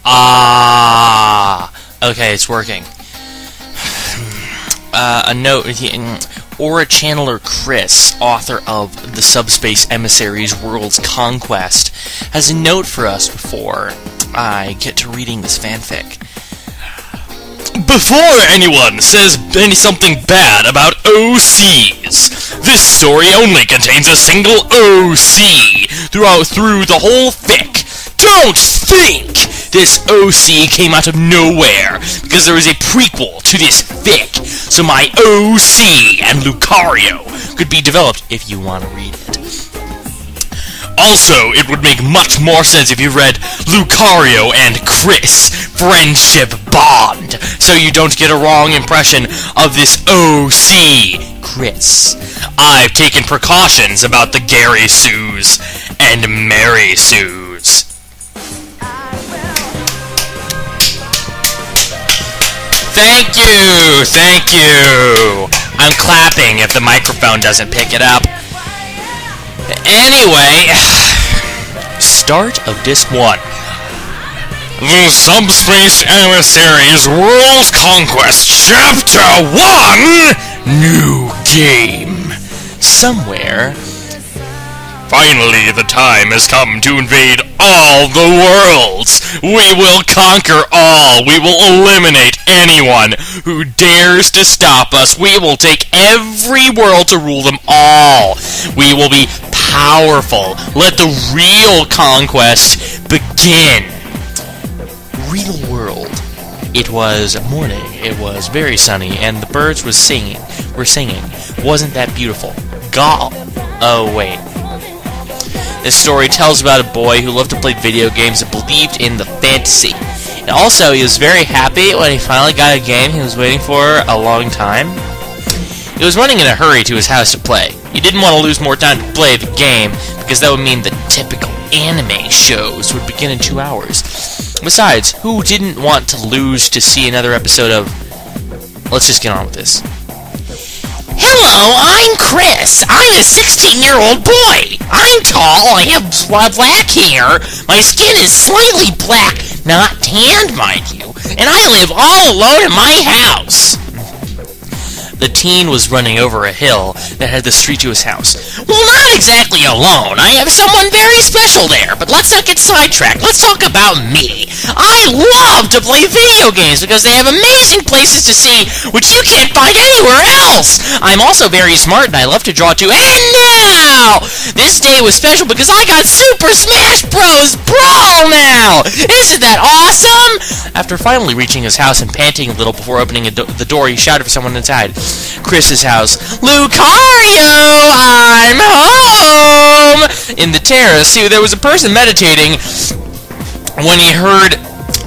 Ah! Okay, it's working. A note, Aura Channeler Chris, author of the Subspace Emissary's World's Conquest, has a note for us before I get to reading this fanfic. Before anyone says something bad about OCs, this story only contains a single OC through the whole fic. Don't think this OC came out of nowhere, because there is a prequel to this fic, so my OC and Lucario could be developed if you want to read it. Also, it would make much more sense if you read Lucario and Chris Friendship Bond, so you don't get a wrong impression of this OC, Chris. I've taken precautions about the Gary Sues and Mary Sues. Thank you! I'm clapping if the microphone doesn't pick it up. Anyway, start of Disc 1. The Subspace Emissary's World Conquest Chapter 1! New game. Somewhere. Finally, the time has come to invade all the worlds! We will conquer all! We will eliminate anyone who dares to stop us! We will take every world to rule them all! We will be powerful! Let the real conquest begin! Real world. It was morning, it was very sunny, and the birds were singing. Wasn't that beautiful? Oh, wait. This story tells about a boy who loved to play video games and believed in the fantasy. And also, he was very happy when he finally got a game he was waiting for a long time. He was running in a hurry to his house to play. He didn't want to lose more time to play the game, because that would mean the typical anime shows would begin in 2 hours. Besides, who didn't want to lose to see another episode of... Let's just get on with this. Hello, I'm Chris. I'm a 16-year-old boy. I'm tall, I have black hair, my skin is slightly black, not tanned, mind you, and I live all alone in my house. The teen was running over a hill that had the street to his house. Well, not exactly alone. I have someone very special there, but let's not get sidetracked. Let's talk about me. I love to play video games because they have amazing places to see which you can't find anywhere else. I'm also very smart and I love to draw too. And now! This day was special because I got Super Smash Bros. Brawl now! Isn't that awesome? After finally reaching his house and panting a little before opening the door, he shouted for someone inside. Chris's house. Lucario! I'm home! In the terrace, there was a person meditating when he heard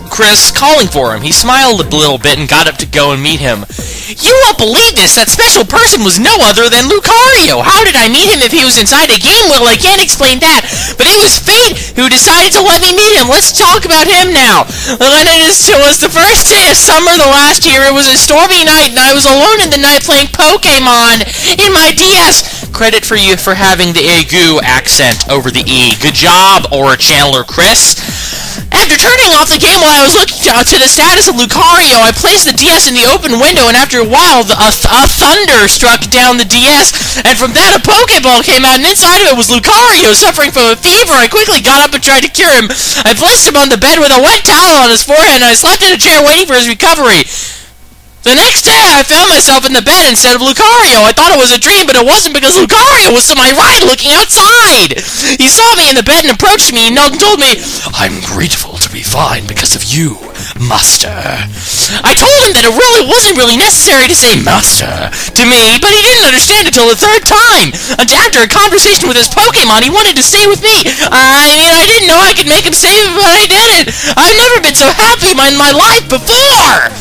Chris calling for him. He smiled a little bit and got up to go and meet him. You won't believe this! That special person was no other than Lucario! How did I meet him if he was inside a game? Well, I can't explain that, but it was fate who decided to let me meet him. Let's talk about him now. It was the first day of summer the last year. It was a stormy night, and I was alone in the night playing Pokemon in my DS. Credit for you for having the Agu accent over the E. Good job, Aura Channeler Chris. After turning off the game while I was looking to the status of Lucario, I placed the DS in the open window, and after a while, a thunder struck down the DS, and from that a Pokeball came out, and inside of it was Lucario suffering from a fever. I quickly got up and tried to cure him. I placed him on the bed with a wet towel on his forehead, and I slept in a chair waiting for his recovery. The next day, I found myself in the bed instead of Lucario. I thought it was a dream, but it wasn't because Lucario was to my right looking outside. He saw me in the bed and approached me and told me, I'm grateful to be fine because of you, Master. I told him that it wasn't really necessary to say Master to me, but he didn't understand until the third time. And after a conversation with his Pokemon, he wanted to stay with me. I didn't know I could make him stay, but I did it. I've never been so happy in my life before.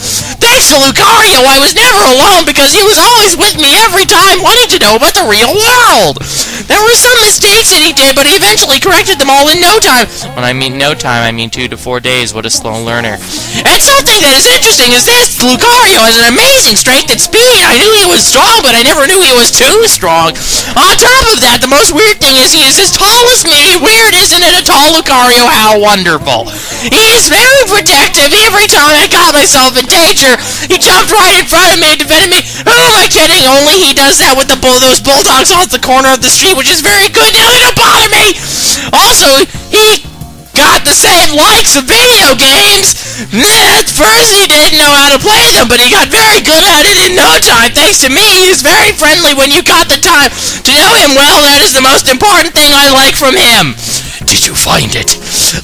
Thanks to Lucario, I was never alone because he was always with me every time wanting to know about the real world. There were some mistakes that he did, but he eventually corrected them all in no time. When I mean no time, I mean 2 to 4 days. What a slow learner. And something that is interesting is this. Lucario has an amazing strength and speed. I knew he was strong, but I never knew he was too strong. On top of that, the most weird thing is he is as tall as me. Weird, isn't it? A tall Lucario, how wonderful. He is very protective. Every time I got myself in danger, he jumped right in front of me and defended me. Who am I kidding? Only he does that with those bulldogs off the corner of the street, which is very good. Now they don't bother me. Also, he got the same likes of video games. At first he didn't know how to play them, but he got very good at it in no time. Thanks to me, he's very friendly when you got the time to know him well. That is the most important thing I like from him. Did you find it?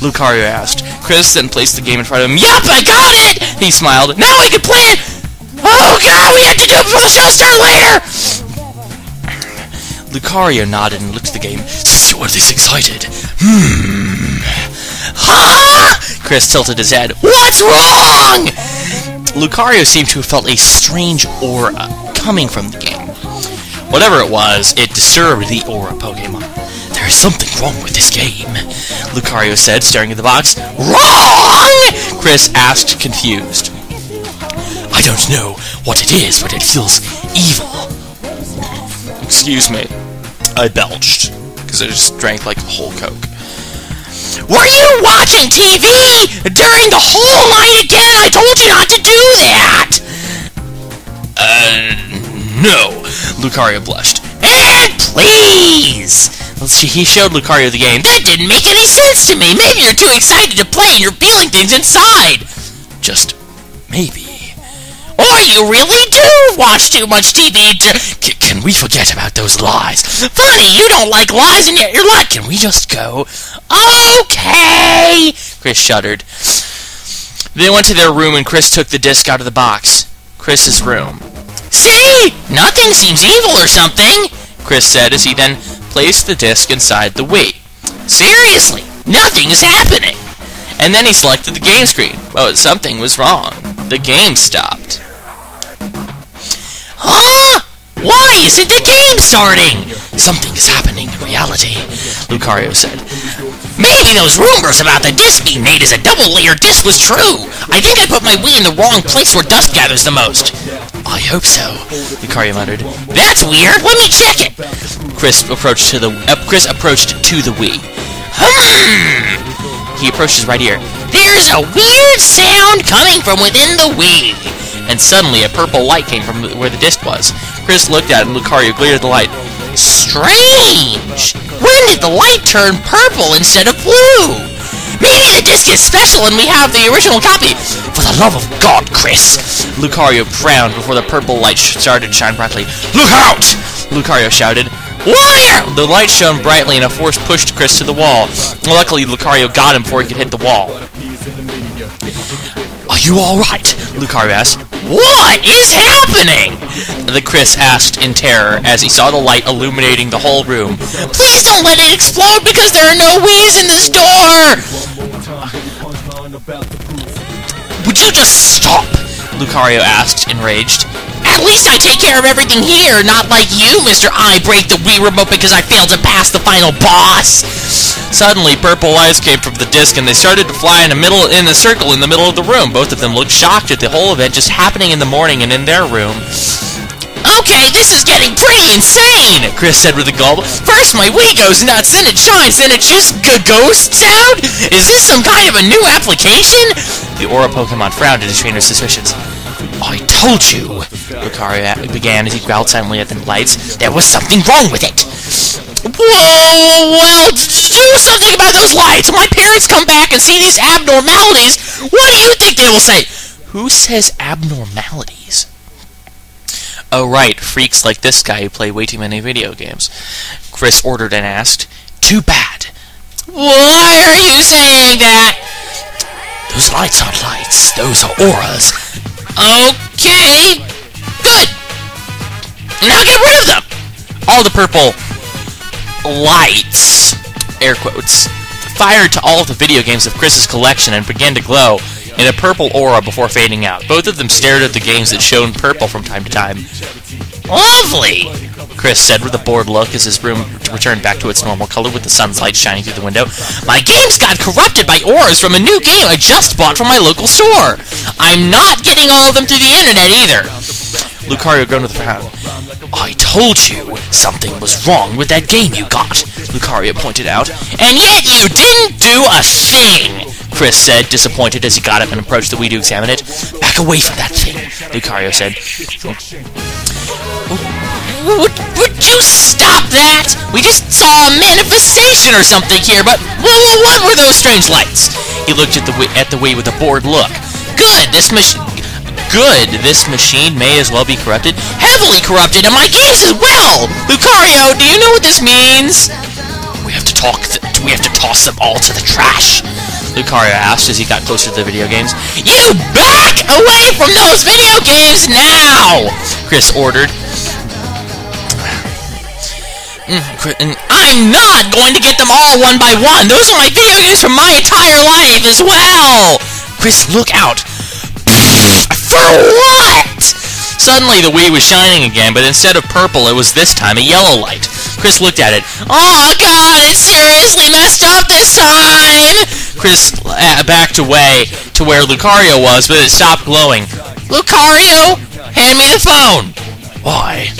Lucario asked. Chris then placed the game in front of him. Yup, I got it! He smiled. Now we can play it! Oh god, we have to do it before the show starts later! Lucario nodded and looked at the game. So are this excited? Ha! Chris tilted his head. What's wrong? Lucario seemed to have felt a strange aura coming from the game. Whatever it was, it disturbed the aura Pokemon. There is something wrong with this game, Lucario said, staring at the box. Wrong? Chris asked, confused. I don't know what it is, but it feels evil. Excuse me. I belched, because I just drank like a whole Coke. Were you watching TV during the whole night again? I told you not to do that! No, Lucario blushed. And please! He showed Lucario the game. That didn't make any sense to me. Maybe you're too excited to play and you're feeling things inside. Just maybe. Or you really do watch too much TV. Can we forget about those lies? Funny, you don't like lies and yet you're like, can we just go? Okay! Chris shuddered. They went to their room and Chris took the disc out of the box. Chris's room. See? Nothing seems evil or something, Chris said as he then placed the disc inside the Wii. Seriously, nothing is happening. And then he selected the game screen. But something was wrong. The game stopped. Huh? Why isn't the game starting? Something is happening in reality, Lucario said. Maybe those rumors about the disc being made as a double-layer disc was true. I think I put my Wii in the wrong place where dust gathers the most. I hope so, Lucario muttered. That's weird. Let me check it. Chris approached to the Wii. He approached his right ear. There's a weird sound coming from within the Wii. And suddenly a purple light came from where the disc was. Chris looked at it and Lucario glared at the light. Strange! When did the light turn purple instead of blue? Maybe the disc is special and we have the original copy. For the love of God, Chris! Lucario frowned before the purple light started to shine brightly. Look out! Lucario shouted. Wire! The light shone brightly and a force pushed Chris to the wall. Luckily, Lucario got him before he could hit the wall. Are you alright? Lucario asked. What is happening? The Chris asked in terror as he saw the light illuminating the whole room. Please don't let it explode because there are no Wii's in this door! Would you just stop? Lucario asked, enraged. At least I take care of everything here, not like you, Mr. I break the Wii remote because I failed to pass the final boss! Suddenly, purple lights came from the disc and they started to fly in a circle in the middle of the room. Both of them looked shocked at the whole event just happening in the morning and in their room. Okay, this is getting pretty insane, Chris said with a gulp. First my Wii goes nuts, then it shines, then it just ghost sound? Is this some kind of a new application? The Aura Pokemon frowned at his trainer's suspicions. I told you, Lucario began as he growled silently at the lights. There was something wrong with it. Whoa, well, do something about those lights. When my parents come back and see these abnormalities, what do you think they will say? Who says abnormalities? Oh, right, freaks like this guy who play way too many video games. Chris ordered and asked. Too bad. Why are you saying that? Those lights aren't lights. Those are auras. Okay, good. Now get rid of them. All the purple lights, air quotes, fired to all of the video games of Chris's collection and began to glow. in a purple aura before fading out. Both of them stared at the games that shone purple from time to time. "Lovely," Chris said with a bored look as his room returned back to its normal color with the sun's light shining through the window. "My games got corrupted by auras from a new game I just bought from my local store. I'm not getting all of them through the internet either." Lucario groaned with a frown. "I told you something was wrong with that game you got," Lucario pointed out. "And yet you didn't do a thing," Chris said, disappointed as he got up and approached the Wii to examine it. "Back away from that thing," Lucario said. Would you stop that? We just saw a manifestation or something here, but what were those strange lights?" He looked at the Wii with a bored look. Good, this machine may as well be corrupted. Heavily corrupted, and my games as well! Lucario, do you know what this means? We have to toss them all to the trash," Lucario asked as he got closer to the video games. "You back away from those video games now!" Chris ordered. "I'm not going to get them all one by one. Those are my video games from my entire life as well!" "Chris, look out!" "For what?" Suddenly the Wii was shining again, but instead of purple, it was this time a yellow light. Chris looked at it. "Oh god, it's seriously messed up this time!" Chris backed away to where Lucario was, but it stopped glowing. "Lucario, hand me the phone." "Why?"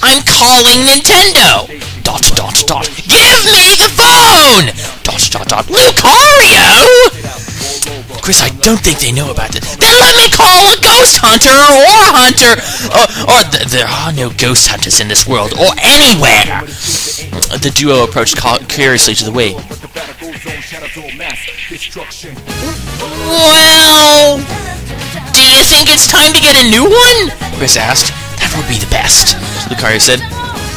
"I'm calling Nintendo." ... "Give me the phone." ... "Lucario!" "Chris, I don't think they know about this." "Then let me call a ghost hunter or a hunter, or there are no ghost hunters in this world or anywhere." The duo approached curiously to the Wii. "Well, do you think it's time to get a new one?" Chris asked. "That would be the best," Lucario said.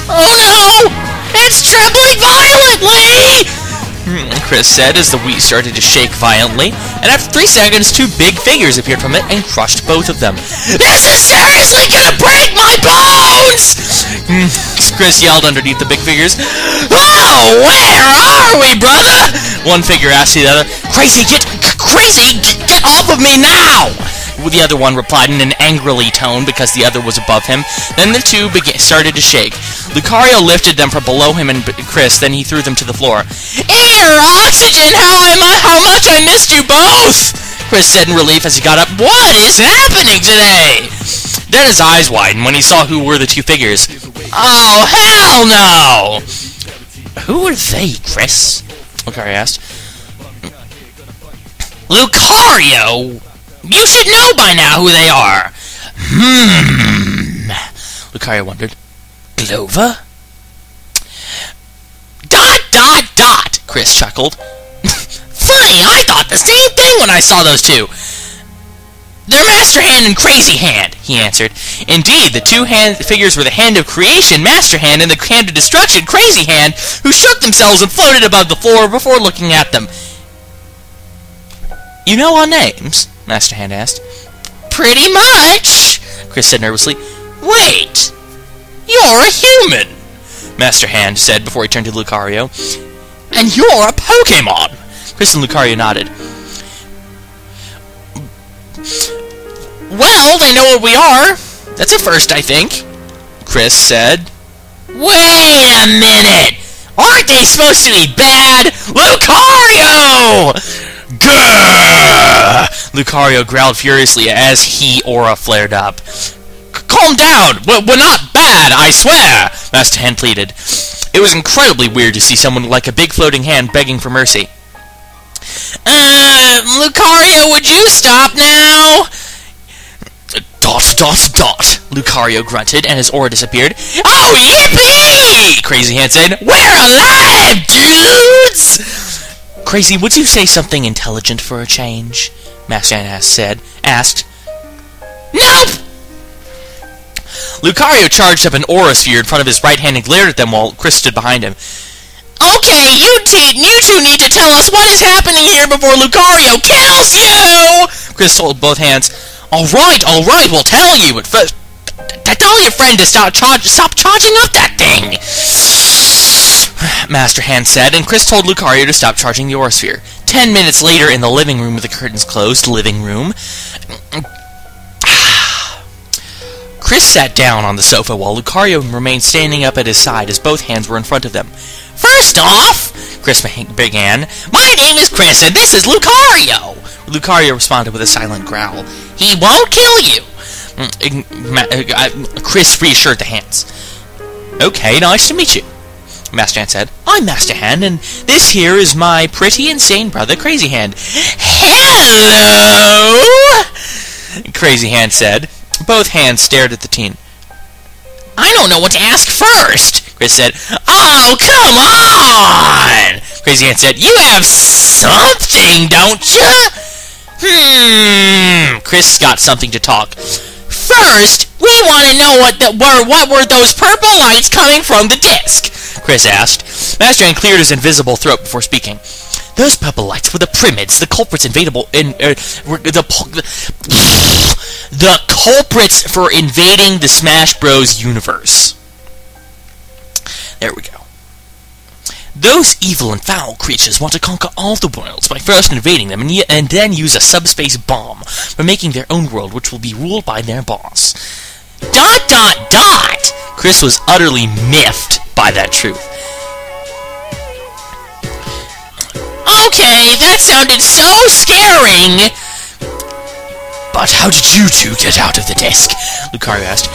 "Oh no! It's trembling violently!" Chris said as the Wii started to shake violently, and after 3 seconds, 2 big figures appeared from it and crushed both of them. "This is seriously gonna break my bones!" Chris yelled underneath the big figures. "Oh, where are we, brother?" One figure asked the other. Crazy, get off of me now!" The other one replied in an angrily tone because the other was above him. Then the two started to shake. Lucario lifted them from below him and Chris, then he threw them to the floor. "Air, oxygen, how much I missed you both!" Chris said in relief as he got up. "What is happening today?" Then his eyes widened when he saw who were the 2 figures. "Oh, hell no!" "Who are they, Chris?" Lucario asked. "Lucario! You should know by now who they are." Lucario wondered. "Clover?" ... Chris chuckled. "Funny, I thought the same thing when I saw those 2. They're Master Hand and Crazy Hand," he answered. Indeed, the 2 figures were the Hand of Creation, Master Hand, and the Hand of Destruction, Crazy Hand, who shook themselves and floated above the floor before looking at them. "You know our names?" Master Hand asked. "Pretty much," Chris said nervously. "Wait, you're a human," Master Hand said before he turned to Lucario. "And you're a Pokemon." Chris and Lucario nodded. "Well, they know what we are. That's a first, I think," Chris said. "Wait a minute! Aren't they supposed to be bad? Lucario!" "Gah!" Lucario growled furiously as he aura flared up. "Calm down! We're not bad, I swear!" Master Hand pleaded. It was incredibly weird to see someone like a big floating hand begging for mercy. Lucario, would you stop now?" ... Lucario grunted, and his aura disappeared. "Oh, yippee!" Crazy Hand said. "We're alive, dudes!" "Crazy, would you say something intelligent for a change?" Master Hand asked. "Nope!" Lucario charged up an aura sphere in front of his right hand and glared at them while Chris stood behind him. "Okay, you two need to tell us what is happening here before Lucario kills you!" Chris told both hands. All right, we'll tell you, but first, tell your friend to stop charging up that thing!" Master Hand said, and Chris told Lucario to stop charging the aura sphere. 10 minutes later, in the living room with the curtains closed, Chris sat down on the sofa while Lucario remained standing up at his side as both hands were in front of them. "First off," Chris began, "my name is Chris and this is Lucario." Lucario responded with a silent growl. "He won't kill you." Chris reassured the hands. "Okay, nice to meet you," Master Hand said. "I'm Master Hand, and this here is my pretty insane brother, Crazy Hand." "Hello!" Crazy Hand said. Both hands stared at the teen. "I don't know what to ask first," Chris said. "Oh, come on!" Crazy Hand said. "You have something, don't you?" Chris got something to talk. "First, we want to know what were those purple lights coming from the disc?" Chris asked. Master Hand cleared his invisible throat before speaking. "Those purple lights were the Primids, the culprits the culprits for invading the Smash Bros. Universe." There we go. "Those evil and foul creatures want to conquer all the worlds by first invading them and then use a subspace bomb for making their own world, which will be ruled by their boss." ... Chris was utterly miffed by that truth. "Okay, that sounded so scaring!" "But how did you two get out of the disc?" Lucario asked.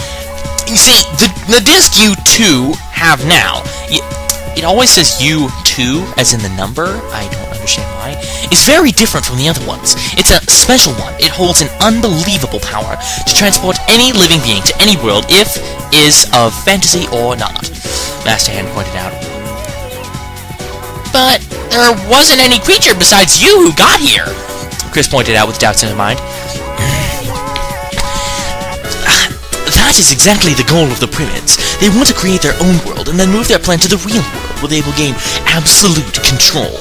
"You see, the disc you two have now, it always says you two as in the number, I don't understand why, is very different from the other ones. It's a special one. It holds an unbelievable power to transport any living being to any world, if is of fantasy or not," Master Hand pointed out. "But there wasn't any creature besides you who got here," Chris pointed out with doubts in his mind. "That is exactly the goal of the Primids. They want to create their own world and then move their plan to the real world, where they will gain absolute control."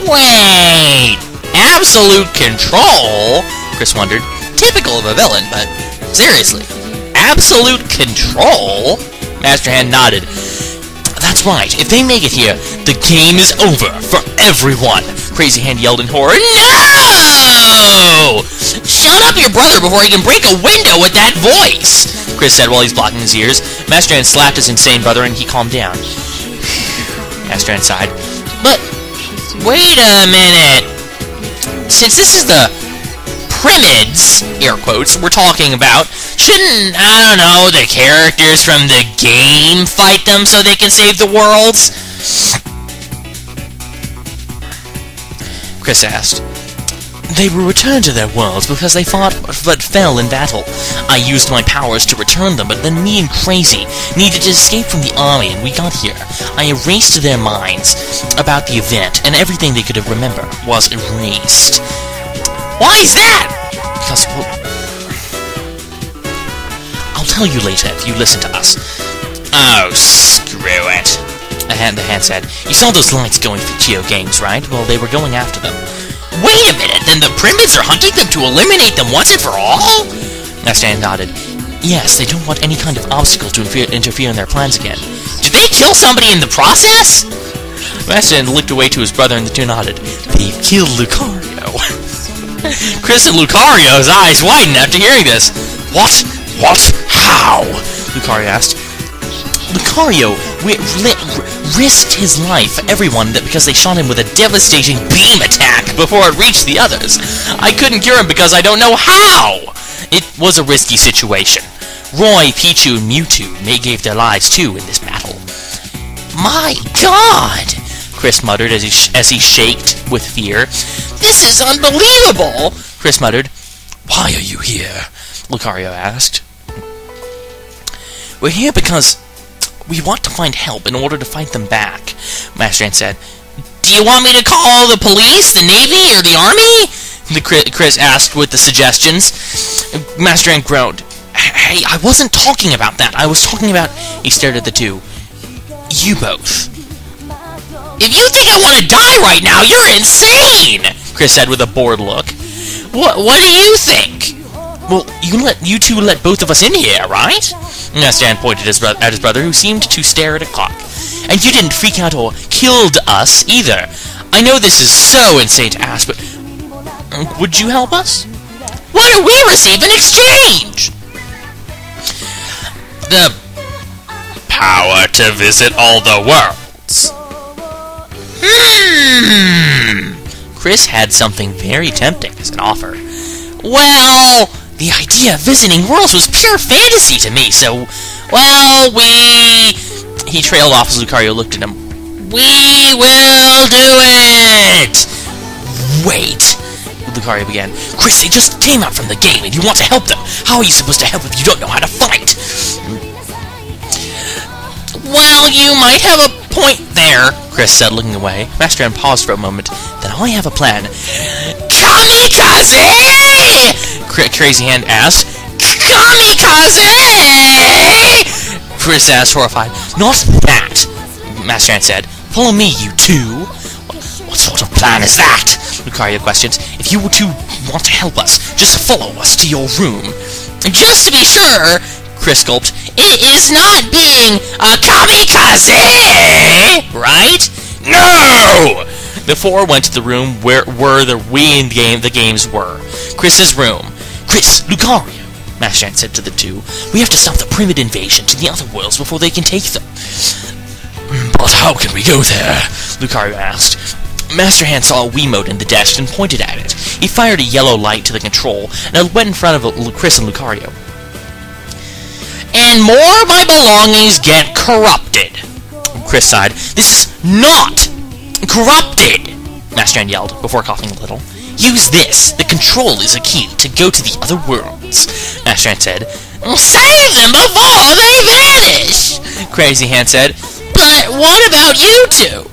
"Wait, absolute control?" Chris wondered. Typical of a villain, but seriously, absolute control? Master Hand nodded. "That's right. If they make it here, the game is over for everyone," Crazy Hand yelled in horror. "No! Shut up your brother before he can break a window with that voice," Chris said while he's blocking his ears. Master Hand slapped his insane brother and he calmed down. Master Hand sighed. "But wait a minute. Since this is the Primids, air quotes, we're talking about, shouldn't, I don't know, the characters from the game fight them so they can save the worlds?" Chris asked. "They were returned to their worlds because they fought but fell in battle. I used my powers to return them, but then me and Crazy needed to escape from the army and we got here. I erased their minds about the event, and everything they could have remembered was erased." "Why is that?" "Because, well, I'll tell you later if you listen to us." "Oh, screw it," the hand said. "You saw those lights going for Geo Games, right? Well, they were going after them." "Wait a minute, then the Primids are hunting them to eliminate them once and for all?" Master Hand nodded. "Yes, they don't want any kind of obstacle to interfere in their plans again." "Did they kill somebody in the process?" Master Hand looked away to his brother and the two nodded. "They've killed Lucario." Chris and Lucario's eyes widened after hearing this. What? How?" Lucario asked. "Lucario risked his life for everyone because they shot him with a devastating beam attack before it reached the others. I couldn't cure him because I don't know how. It was a risky situation. Roy, Pichu, and Mewtwo gave their lives too in this battle." "My God!" Chris muttered as he shaked with fear. "This is unbelievable!" Chris muttered. "Why are you here?" Lucario asked. "We're here because we want to find help in order to fight them back," Master Hand said. "Do you want me to call the police, the Navy, or the Army?" Chris asked with the suggestions. Master Hand groaned. "Hey, I wasn't talking about that. I was talking about..." He stared at the two. "You both." "If you think I want to die right now, you're insane!" Chris said with a bored look. What do you think?" "Well, you two let both of us in here, right?" Master Hand pointed at his brother, who seemed to stare at a clock. "And you didn't freak out or killed us, either. I know this is so insane to ask, but would you help us? What do we receive in exchange? The power to visit all the worlds. Chris had something very tempting as an offer. Well, the idea of visiting worlds was pure fantasy to me, so, well, He trailed off as Lucario looked at him. We will do it! Wait, Lucario began. Chris, they just came out from the game and you want to help them. How are you supposed to help if you don't know how to fight? Well, you might have a point there, Chris said, looking away. Master Hand paused for a moment. Then I have a plan. Kamikaze! Crazy Hand asked. Kamikaze! Chris asked, horrified. Not that, Master Hand said. Follow me, you two. What sort of plan is that? Lucario questioned. If you two want to help us, just follow us to your room. Just to be sure, Chris gulped, it is not being a kamikaze, right? No! The four went to the room where the games were. Chris's room. Chris, Lucario, Master Hand said to the two, we have to stop the Primid invasion to the other worlds before they can take them. But how can we go there? Lucario asked. Master Hand saw a Wiimote in the desk and pointed at it. He fired a yellow light to the control, and it went in front of Chris and Lucario. And more of my belongings get corrupted, Chris sighed. This is not corrupted, Master Hand yelled, before coughing a little. Use this. The control is a key to go to the other worlds, Master Hand said. Save them before they vanish, Crazy Hand said. But what about you two?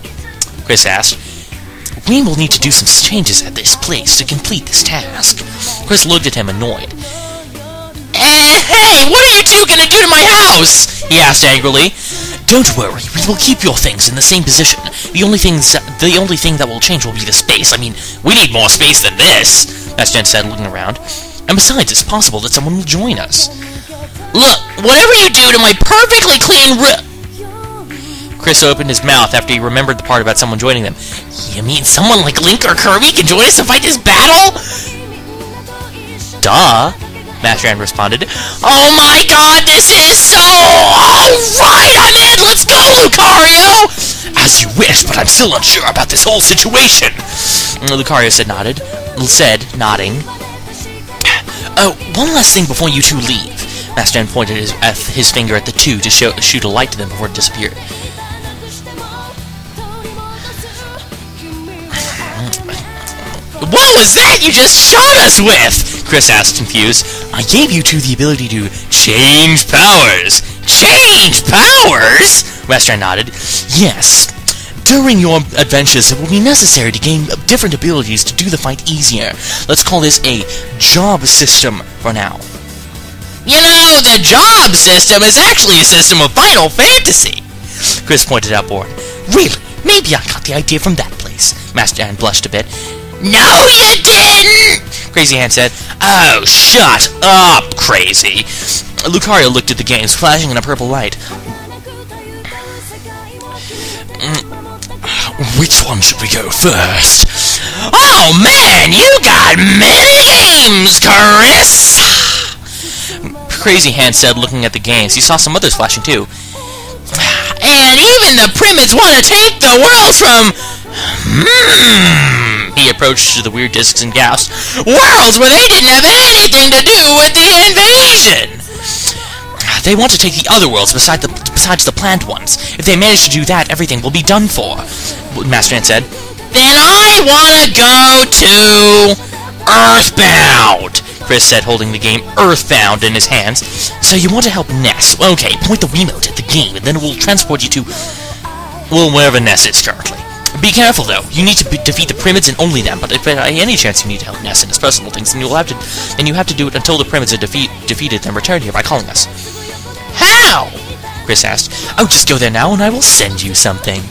Chris asked. We will need to do some changes at this place to complete this task. Chris looked at him annoyed. Hey, what are you two gonna do to my house? He asked angrily. Don't worry, we will keep your things in the same position. The only thing that will change will be the space. I mean, we need more space than this, Master Hand said, looking around. And besides, it's possible that someone will join us. Look, whatever you do to my perfectly clean room... Chris opened his mouth after he remembered the part about someone joining them. You mean someone like Link or Kirby can join us to fight this battle? Duh, Master Hand responded. Oh my god, this is so... Alright, I'm in! Let's go, Lucario! As you wish, but I'm still unsure about this whole situation. Lucario said, nodding. Oh, one last thing before you two leave. Master Hand pointed his finger at the two to shoot a light to them before it disappeared. What was that you just shot us with? Chris asked, confused. I gave you two the ability to change powers. Change powers? Master Hand nodded. Yes. During your adventures, it will be necessary to gain different abilities to do the fight easier. Let's call this a job system for now. You know, the job system is actually a system of Final Fantasy. Chris pointed out bored. Really? Maybe I got the idea from that place. Master Hand blushed a bit. No, you didn't! Crazy Hand said. Oh, shut up, Crazy. Lucario looked at the games, flashing in a purple light. Which one should we go first? Oh, man, you got many games, Chris! Crazy Hand said, looking at the games. He saw some others flashing, too. And even the Primids want to take the worlds from... He approached the weird discs and gasped. Worlds where they didn't have anything to do with the invasion! They want to take the other worlds besides the planned ones. If they manage to do that, everything will be done for, Master Hand said. Then I want to go to... Earthbound! Chris said, holding the game Earthbound in his hands. So you want to help Ness? Okay, point the Wiimote at the game, and then it will transport you to... well, wherever Ness is currently. Be careful, though. You need to defeat the Primids and only them, but if by any chance you need to help Ness in his personal things, then you have to do it until the Primids are defeated and return here by calling us. How? Chris asked. Oh, just go there now and I will send you something.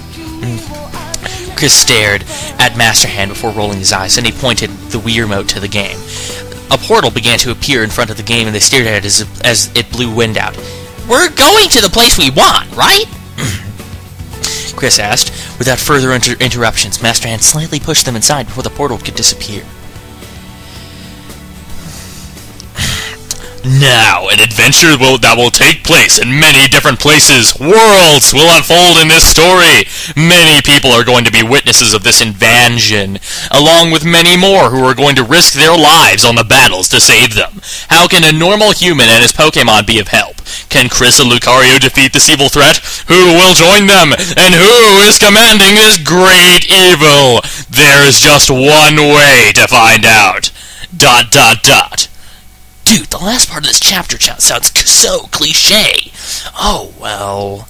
Chris stared at Master Hand before rolling his eyes, and he pointed the Wii remote to the game. A portal began to appear in front of the game, and they stared at it as it blew wind out. We're going to the place we want, right? Chris asked. Without further interruptions, Master Hand slightly pushed them inside before the portal could disappear. Now, an adventure that will take place in many different places. Worlds will unfold in this story. Many people are going to be witnesses of this invasion, along with many more who are going to risk their lives on the battles to save them. How can a normal human and his Pokemon be of help? Can Chris and Lucario defeat this evil threat? Who will join them? And who is commanding this great evil? There's just one way to find out. ... Dude, the last part of this chapter sounds so cliché. Oh, well...